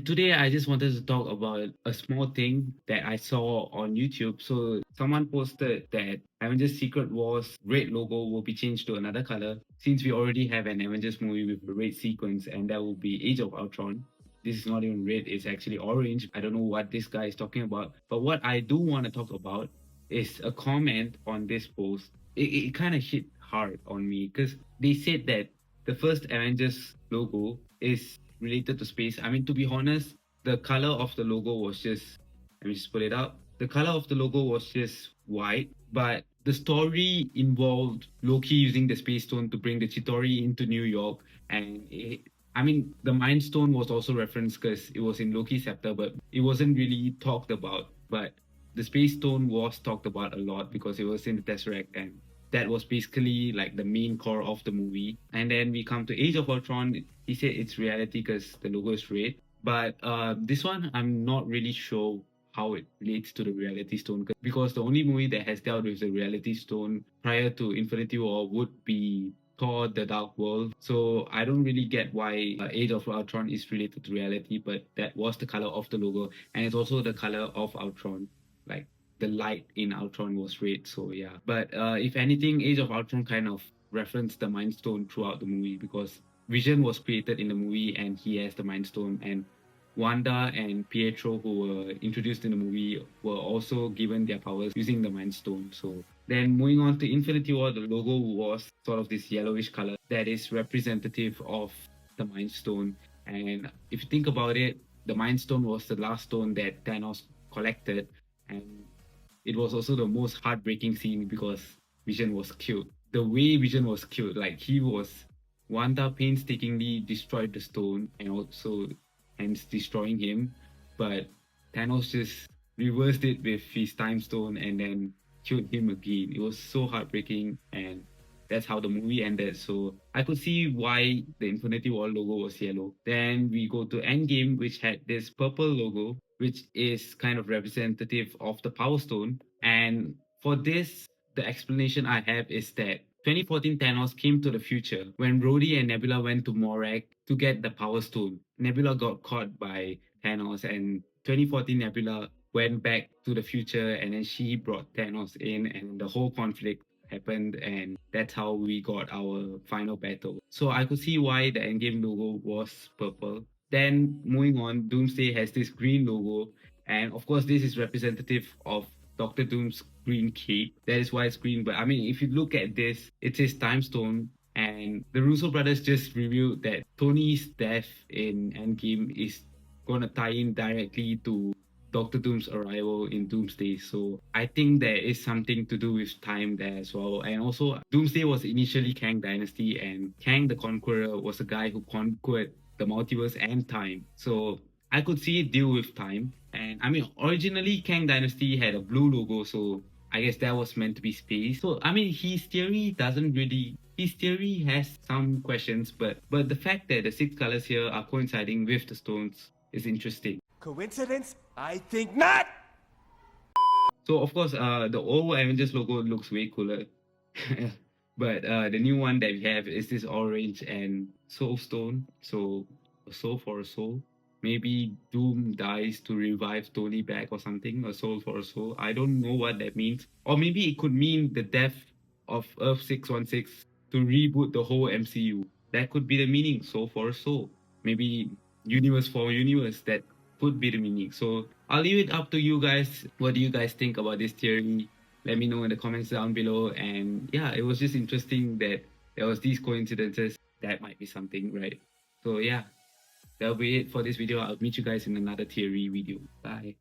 today I just wanted to talk about a small thing that I saw on YouTube. So someone posted that Avengers Secret Wars red logo will be changed to another color since we already have an Avengers movie with a red sequence, and that will be Age of Ultron. This is not even red, it's actually orange. I don't know what this guy is talking about. But what I do want to talk about is a comment on this post. It kind of hit hard on me because they said that the first Avengers logo is related to space. I mean, to be honest, the color of the logo was just, let me just pull it up. The color of the logo was just white, but the story involved Loki using the space stone to bring the Chitauri into New York. And I mean, the Mind Stone was also referenced because it was in Loki's scepter, but it wasn't really talked about. But the space stone was talked about a lot because it was in the Tesseract, and that was basically like the main core of the movie. And then we come to Age of Ultron. He said it's reality because the logo is red. But this one, I'm not really sure how it relates to the reality stone because the only movie that has dealt with the reality stone prior to Infinity War would be Thor: The Dark World. So I don't really get why Age of Ultron is related to reality, but that was the color of the logo, and it's also the color of Ultron. Like the light in Ultron was red, so yeah. But if anything, Age of Ultron kind of referenced the Mind Stone throughout the movie because Vision was created in the movie and he has the Mind Stone, and Wanda and Pietro, who were introduced in the movie, were also given their powers using the Mind Stone. So then moving on to Infinity War, the logo was sort of this yellowish color that is representative of the Mind Stone. And if you think about it, the Mind Stone was the last stone that Thanos collected, and it was also the most heartbreaking scene because Vision was killed. The way Vision was killed, like Wanda painstakingly destroyed the stone and also hence destroying him, but Thanos just reversed it with his time stone and then killed him again. It was so heartbreaking, and that's how the movie ended. So I could see why the Infinity War logo was yellow. Then we go to Endgame, which had this purple logo, which is kind of representative of the Power Stone. And for this, the explanation I have is that 2014 Thanos came to the future when Rhodey and Nebula went to Morak to get the Power Stone. Nebula got caught by Thanos, and 2014 Nebula went back to the future, and then she brought Thanos in, and the whole conflict happened, and that's how we got our final battle. So I could see why the Endgame logo was purple. Then moving on, Doomsday has this green logo, and of course this is representative of Doctor Doom's green cape. That is why it's green. But I mean, if you look at this, it says Time Stone, and the Russo brothers just revealed that Tony's death in Endgame is gonna tie in directly to Doctor Doom's arrival in Doomsday. So I think there is something to do with time there as well. And also, Doomsday was initially Kang Dynasty, and Kang the Conqueror was a guy who conquered the multiverse and time. So I could see it deal with time. And I mean, originally Kang Dynasty had a blue logo, so I guess that was meant to be space. So I mean, his theory has some questions, but the fact that the six colors here are coinciding with the stones is interesting. Coincidence? I think not! So of course, the old Avengers logo looks way cooler. But the new one that we have is this orange and soul stone. So a soul for a soul. Maybe Doom dies to revive Tony back or something. A soul for a soul. I don't know what that means. Or maybe it could mean the death of Earth 616 to reboot the whole MCU. That could be the meaning. Soul for a soul. Maybe universe for universe. That could be the meaning. So I'll leave it up to you guys. What do you guys think about this theory? Let me know in the comments down below. And yeah, it was just interesting that there was these coincidences. That might be something, right? So yeah, that'll be it for this video. I'll meet you guys in another theory video. Bye.